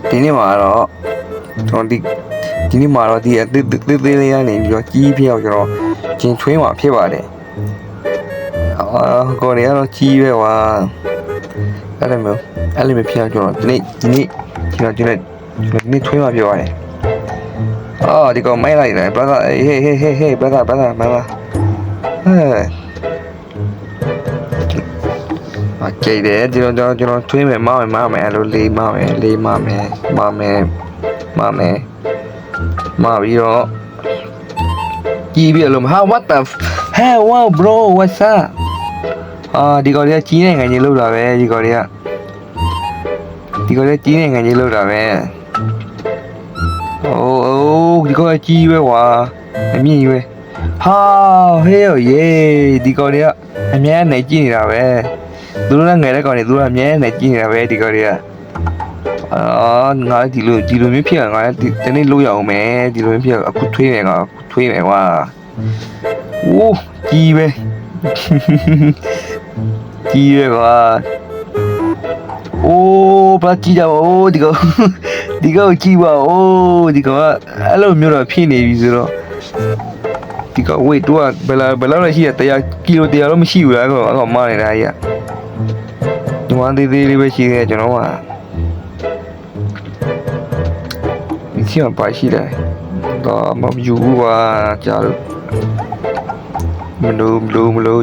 ဒီနေ့မှာတော့ဒီနေ့မှာတော့ဒီအသေးသေးလေးကနေပြီးတော့ကြီးဖြစ်အောင်ကျွန်တော်ကျင်ထွေးမှာဖြစ်ပါတယ်ကိုယ်ကတော့ကြီးပဲကွာအဲ့လိုမျိုးဖြစ်အောင်ကျွန်တော်ဒီနေ့ကျွန်တော်ဒီနေ့ထွေးမှာဖြစ်ပါတယ်ဒီကောင်မိုက်လိုက်တယ် brother hey brother ဟဲ့ကြည့်တယ်ကျွန်တော်ထွေးမယ်မောင်းမယ်အဲ့လိုလေးမောင်းမယ်ပြီးတော့ကြီးပြီလို့what the hey wow bro what's up ဒီကောင်လေးကြီးနိုင်ငံကြီးလောက်တာပဲဒီကောင်လေးကြီးနိုင်ငံကြီးလောက်တာပဲဒီကောင်ကြီးပဲကွာအမြင့်ကြီးပဲဟေးဒီကောင်လေးကအမြဲနေကြည့်နေတာပဲသူတို့လည်းငယ်တဲ့ကောင်တွေသူတို့အမြဲနေကြည့်နေတာပဲဒီကောင်လေးကငါဒီလိုမျိုးဖြစ်ငါတနေ့လို့ရအောင်မယ်ဒီလိုမျိုးဖြစ်အခုထွေးမယ်ကွာကြီးပဲကွာဘာကြီးတာဒီကောင်ကြီးပါဒီကောင်ကအဲ့လိုမျိုးတော့ဖြစ်နေပြီဆိုတော့ဒီကောင်ဝေးတူကဘယ်လောက်လဲရှိရ100 ကီလို100တော့မရှိဘူးလားကောင်မနေတာကြီးကဒီမှာသေးလေးပဲရှိသေးတယ်ကျွန်တော်ကဒီချင်ပါရှိတယ်တော့မယူဘူးကွာကြားလို့မလို့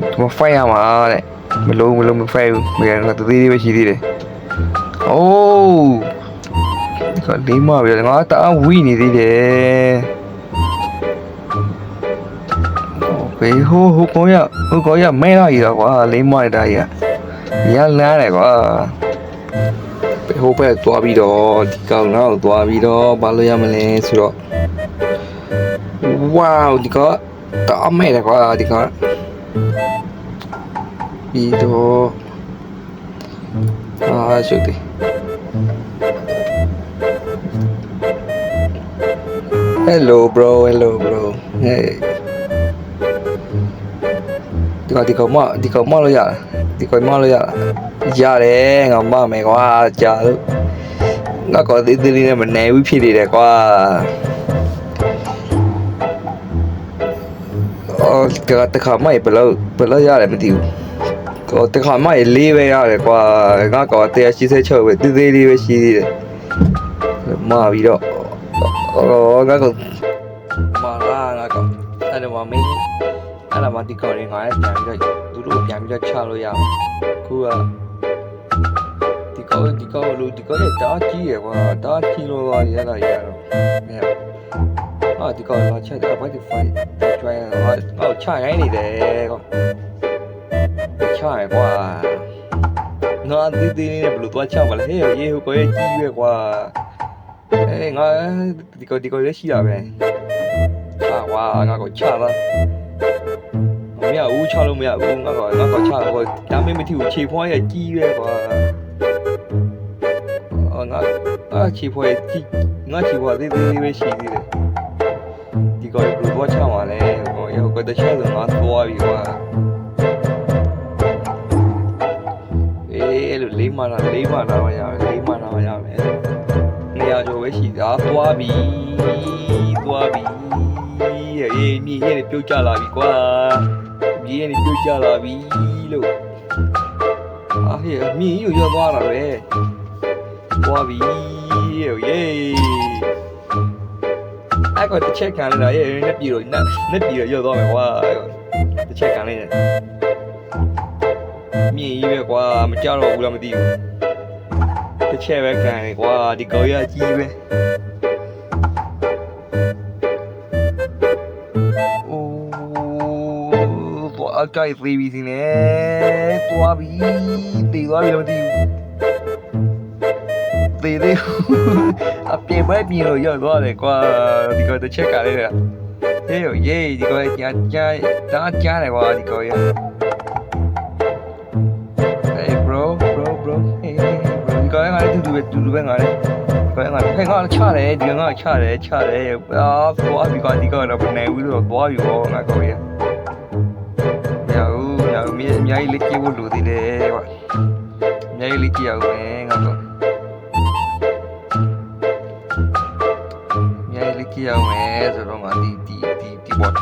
ဒီဖိုင်ရမှာတဲ့မလို့မဖိုင်ဘူးမရတော့သေးပဲရှိသေးတယ်ဒီကလေးမပဲငါတအားဝီနေသေးတယ်ဟိုကောရမဲလာရတော့ကွာလေးမတာရလန်းတယ်ကွာဟိုဘက်သွားပြီးတော့ဒီကောင်တော့သွားပြီးတော့ဘာလို့ရမလဲဆိုတော့ဝေါဒီကောင်တော့မဲတယ်ကွာဒီကောင်ပြီးတော့ရှုပ်တယ်hello bro hey ဒီကောင်မလို့ရလားရတယ်ငါမမယ်ကွာကြာလို့ငါကောသေးသေးလေးနဲ့မနိုင်ဘူးဖြစ်နေတယ်ကွာတခါမှဘယ်လောက်ရတယ်မသိဘူးတခါမှ4ပဲရတယ်ကွာငါကော186ပဲသေးသေးလေးပဲရှိသေးတယ်မပြီးတော့ငါကောအဲ့ဒါမှဒီကောင်တွေငါလည်းပြန်ပြီးတော့သူတို့ပြန်ပြီးတော့ချလို့ရအောင်ခုကဒီကောင်ရဲ့တားကြီးရယ်ကွာတားကြီးလို့ရတော့ဒီကောင်လာချက်တယ်ဘာဒီဖိုင်ကျွမ်းချရိုင်းနေတယ်ကွာချရကွာငါဒီနေဘလို့တော့ချပါလေဟေးရေဟိုကိုရဲ့ကြီးပဲကွာငါဒီကောင်ရဲ့ရှိရပဲကွာငါကိုချလားမရဘူးချလို့မရဘူးငါကချတော့ဒါမင်းမထီဘူးခြေဖွားရဲ့ကြီးပဲကွာငါခြေဖွားရဲ့ကြီးငါခြေဖွားသေးပဲရှိသေးတယ်ဒီကောင်ဘလို့တော့ချမှာလဲရောကတချဲဆိုငါသွားပြီကွာအဲ့လိုလေးမနာမရမယ်နေရာကျော်ပဲရှိသားသွားပြီအေးမြေရဲ့ပြုတ်ကျလာပြီကွာမြေရဲ့ပြုတ်ကျလာပြီလို့ဟဲ့မြေကြီးရောက်သွားတာပဲသွားပြီအဲ့ကောတစ်ချက်ခံလိုက်တာနဲ့ပြည်တော့ရောက်သွားမယ်ကွာတစ်ချက်ခံလိုက်တယ်မြေကြီးပဲကွာမကြောက်တော့ဘူးလားမသိဘူးတစ်ချက်ပဲခံတယ်ကွာဒီကောင်ရကြီးပဲအကြိုက်သေးပြီစင်းနေသွားပြီတော့မသိဘူးသေးအပြေပဲပြင်လို့ရောက်သွားတယ်ကွာဒီကောင်တစ်ချက်ကလေးဟေးဒီကောင်ကြားတယ်ကွာဒီကောင်ရbro ဟေး bro ဒီကောင်ငါလည်းတူတူပဲငါလည်းငါချတယ်ဒီကောင်ငါချတယ်သွားပြီကွာဒီကောင်တော့မနိုင်ဘူးတော့သွားပြီပေါ့ငါကောင်ရအများကြီးလက်ကြည့်ဖို့လိုသေးတယ်ကွာအများကြီးလက်ကြည့်ရအောင်ငါတော့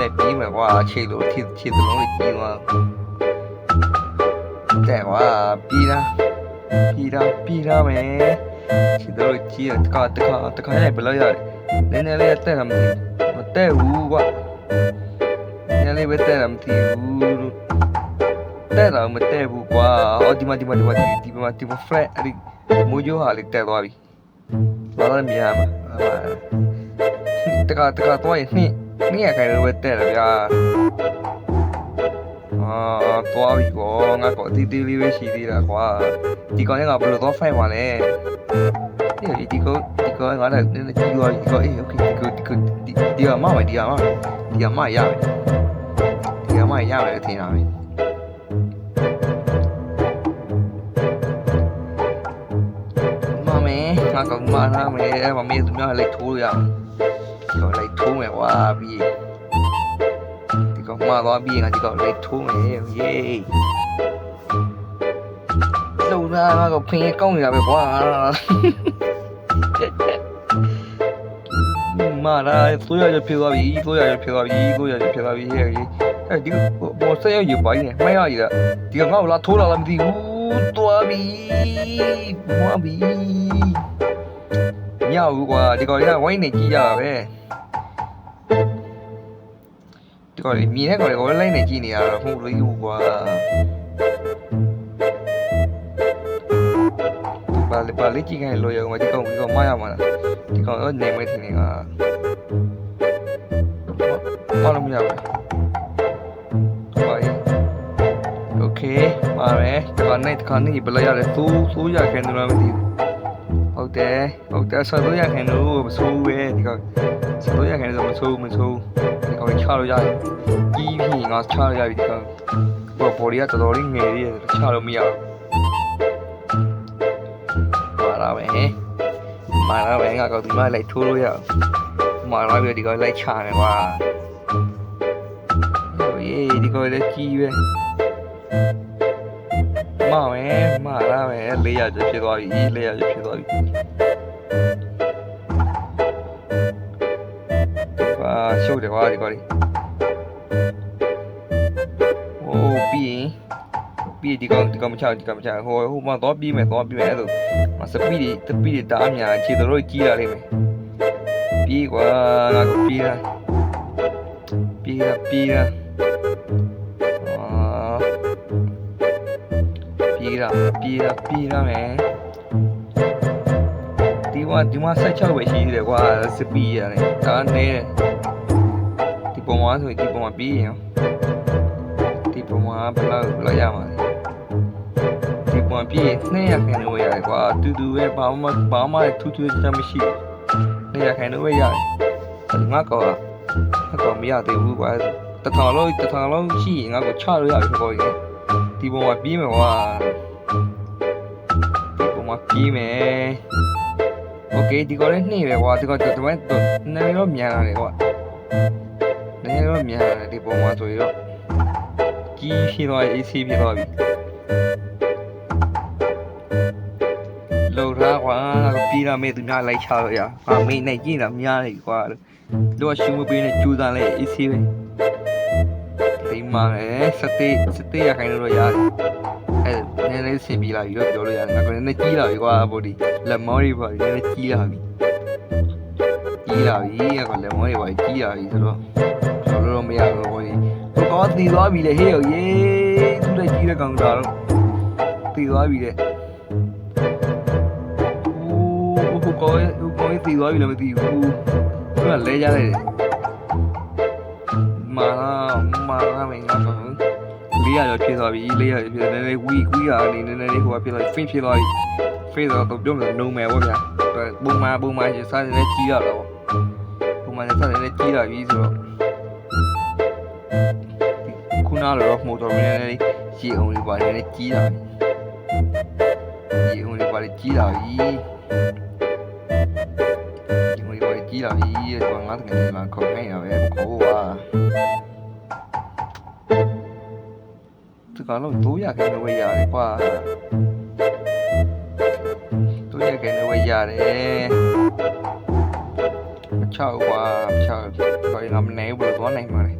တက်ပြီးမယ်ကွာခြေလို့ခြေသလုံးလေးကြီးသွားတဲ့ကွာပြီးလားမယ်ခြေသလုံးကြီးတခါရိုက်ဘယ်လောက်ရလဲနည်းလေးတက်တာမတက်ဘူးကွာနည်းလေးပဲတက်တာမသိဘူးတက်တာမတက်ဘူးကွာအော်ဒီမှာ flat အဲ့ဒီမိုးကြိုးဟာလေးတက်သွားပြီဘာလဲမြင်ရမှာတခါတော့ရင်နှစ်ရခိုင်လို့ပဲတက်တယ်ဗျာသွားပြီကွာငါကောတီးလေးပဲရှိသေးတာကွာဒီကောင်ကဘယ်လိုတော့ fight ပါလဲဒီကောင်ငါလည်းနည်းနည်းကြီးသွားပြီကောအေး okay ဒီကမရမယ်ထင်တာပဲမမယ်ငါကောင်မနာမယ်အဲ့မမေးသူများလိုက်ထိုးလို့ရအောင်ဒီကောင်လိုက်ထိုးမယ်ကွာပြီးဒီကောင်မှာသွားပြီးငါဒီကောင်လိုက်ထိုးမယ်ယေးလုံလာငါကဖင်ကောင်းနေတာပဲကွာမာလာဆိုရဖြစ်သွားပြီဟဲ့ဒီဘောဆက်ရပိုင်းနဲ့မိုက်ရည်လားဒီကငါ့ကိုလာထိုးလာလားမသိဘူးသွားပြီညောက်ကွာဒီကောင်ကဝိုင်းနေကြည့်ရတာပဲဒီကောင်မြင်တဲ့ကောင်ကိုလိုက်နေကြည့်နေရတာဟုတ်လို့ကွာပါလေးကြည့်ခိုင်းလို့ရအောင်ဒီကောင်မရမှာလားဒီကောင်တော့နေမထင်နေကဘာလို့မရဘူးโอเคมาမယ်ဒီကောင်နဲ့ဘယ်လိုရလဲသိုးရခိုင်းတယ်မသိဘူးဟုတ်တယ်ဆော်လို့ရခိုင်းလို့မဆိုးပဲဒီကောင်ဆော်လို့ရခိုင်းလို့မဆိုးဒီကောင်ချလို့ရတယ်ကြီးပြီငါချလို့ရပြီဒီကောင်ပေါ်ရီကတော်တော်လေးငယ်သေးတယ်ချလို့မရဘူးမာလာပဲငါကောဒီမလိုက်ထိုးလို့ရအောင်မာလာပြီးဒီကောင်လိုက်ချမယ်ကွာအေးဒီကောင်လည်းကြီးပဲမာလာပဲ400ကျော်ဖြစ်သွားပြီကွာရှုပ်တယ်ကွာဒီကောင်လေးโอ้ပြီးဒီကောင်မချဟိုမှာတော့ပြီးမယ်အဲ့လိုမစပီးတာအများခြေတော်ကြီးလာလိမ့်မယ်ပြီးကွာငါပြီးလားပြီးလားမယ်ဒီမှာ16ပဲရှိသေးတယ်ကွာစပီးရတယ်ဒါနဲ့ဒီပုံမှာဆိုရင်ဒီပုံမှာပြီးရင်ဒီပုံမှာဘယ်လောက်ရမှာဒီပုံပြည့်200ခိုင်လို့ရတယ်ကွာတူပဲဘာမှထူးခြားမရှိ200ခိုင်လို့ရတယ်ငါကောမရသေးဘူးကွာတထောင်လုံးရှိရင်ငါကိုချလို့ရပြီပေါ့ကြီးဒီပုံမှာပြီးမယ်ကွာโอเคဒီကောလည်းနှိမ့်ပဲကွာဒီကောနည်းတော့မြန်လာတယ်ကွာဒီပုံမှာဆိုရင်တော့ကြီးဖြစ်သွားပြီအေးဆေးဖြစ်သွားပြီလောက်ထားကွာပြီးတော့မေးသူများလိုက်ချလို့ရဟာမေးနိုင်ကြည့်တာများနေကွာလို့ရှူမပေးနဲ့ကျူးစားလဲအေးဆေးပဲဒီမှာလည်းစတေးရခိုင်လို့ရတယ်အဲ့နည်းနည်းဆင်ပြီးလာပြီတော့ပြောလို့ရတယ်ငါကလည်းနည်းကြီးလာပြီကွာဘောဒီလက်မောတွေပါနည်းနည်းကြီးလာပြီကွာလက်မောတွေပါကြီးလာပြီဆိုတော့ပြောလို့မရဘူးဘောဒီကောတည်သွားပြီလေဟေးရေသူလည်းကြီးတဲ့ကောင်တာတော့တည်သွားပြီတဲ့ဟိုကောတည်သွားပြီလည်းမသိဘူးသူကလဲကြတယ်မာမင်းကတော့400ကျော်ဖြစ်သွားပြီ400ကျော်ဖြစ်တယ်နည်းနည်းဝီကနေနည်းနည်းလေးဟိုကဖြစ်သွားဖိဖြစ်သွားပြီဖိတော့ပြောမလို့နုံမယ်ပေါ့ဗျာပုံမှန်စားနေကြီးရတော့ပုံမှန်စားနေကြီးလာပြီဆိုတော့ခုနကတော့မို့တော်နည်းနည်းရေအောင်လေးပါနည်းနည်းကြီးလာပြီရေအောင်လေးပါကြီးလာပြီဒီငါတကယ်လာခေါ်နေရပဲခေါ်ပါဒီကောင်တော့200ခန့်ဝေးရတယ်ကွာ200ခန့်ဝေးရတယ်6ပါ6ဘာလို့မနေဘူးတော့နိုင်မှာလဲ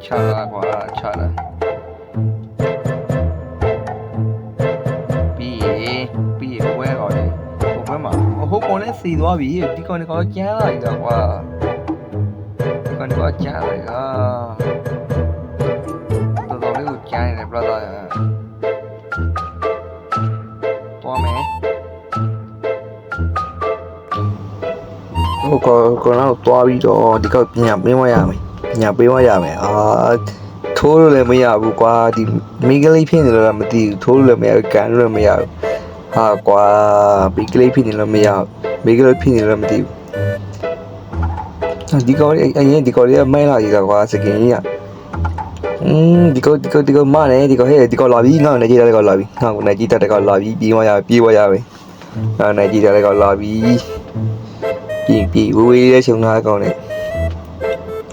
ချတာကွာချတာပြီးဝဲကောလေဘယ်မှာဟုတ်ကောနဲ့စီသွားပြီဒီကောင်ကကျန်းလာပြီတော့ကွာဒီကောင်ကကျန်းလာတာတော်လေးကိုကျန်းနေတယ် brother သွားမယ်ဟိုကတော့သွားပြီးတော့ဒီကောင်ပြန်ပေးမရမယ်ညာပေးမရမယ်ထိုးလို့လည်းမရဘူးကွာဒီမိကလေးဖြစ်နေလို့လည်းမသိဘူးထိုးလို့လည်းမရဘူးကန်လို့လည်းမရဘူးဟာကွာမိကလေးဖြစ်နေလို့မရဘူးမိကလေးဖြစ်နေလို့မသိဘူးဒီကောင်အရင်ဒီကောင်လေးမိုင်းလာကြီးကွာစကင်ကြီးကဒီကောင်မနဲ့ဒီကောင်ဟဲ့ဒီကောင်လာပြီငါ့ကိုနေကြည့်တဲ့ကောင်လာပြီငါ့ကိုနေကြည့်တဲ့ကောင်လာပြီပြေးမရပြေးဝရပဲငါနေကြည့်တဲ့ကောင်လာပြီပြေးဝေးတဲ့ချုံသားကောင်နဲ့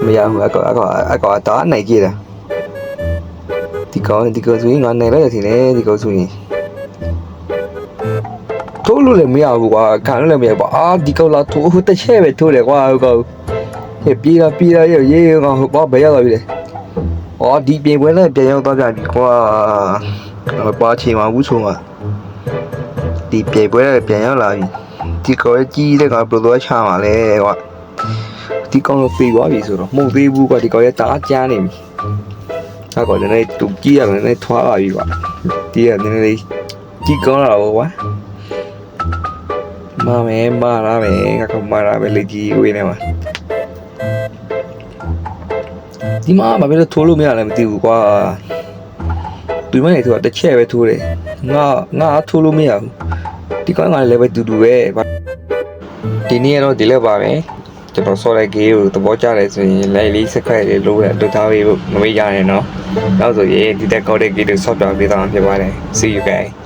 မရဘူးအကောင်တာနိုင်ကြည့်တာဒီကောင်ဆိုရင်ငါနိုင်လိုက်တယ်ထင်တယ်ဒီကောင်ဆိုရင်ထိုးလို့လည်းမရဘူးကွာခံလို့လည်းမရဘူးဒီကောင်လာထိုးတစ်ချက်ပဲထိုးတယ်ကွာဟိုကောင်ဟဲ့ပြေးလာရေးငါဟိုဘာဘယ်ရောက်လာပြီလဲဒီပြင်ပွဲနဲ့ပြန်ရောက်သွားကြပြီကွာပါချင်မှာဘူးဆိုမှာဒီပြင်ပွဲနဲ့ပြန်ရောက်လာပြီဒီကောင်ကြီးတဲ့ကောင်ဘယ်လိုချမှာလဲကွာဒီကောင်တော့ပြေးသွားပြီဆိုတော့မဟုတ်သေးဘူးကွာဒီကောင်ရဲ့တအားကျန်းနေပြီအဲ့ကောင်လည်းတူကြီးရတယ်လည်းထွားလာပြီကွာဒီကနည်းနည်းလေးကြီးကောင်းလာပေါ့ကွာမာလာမယ်ငါကမာလာမယ်လေကြီးဝေးနေမှာဒီမှာဘာဖြစ်လို့ထိုးလို့မရလဲမသိဘူးကွာဒီမနေထိုးတစ်ချက်ပဲထိုးတယ်ငါထိုးလို့မရဘူးဒီကောင်ကလည်းပဲတူပဲဒီနေ့ကတော့ဒီလက်ပါပဲကျွန်တော်ဆော်တဲ့ game ကိုသဘောကျတယ်ဆိုရင် like လေး subscribe လေးလုပ်ရတော့ထားပေးဖို့မမေ့ကြနဲ့เนาะနောက်ဆိုရင်ဒီတက်ကောက်တဲ့ game ကိုဆော့ပြပေးသွားမှာဖြစ်ပါတယ် see you guys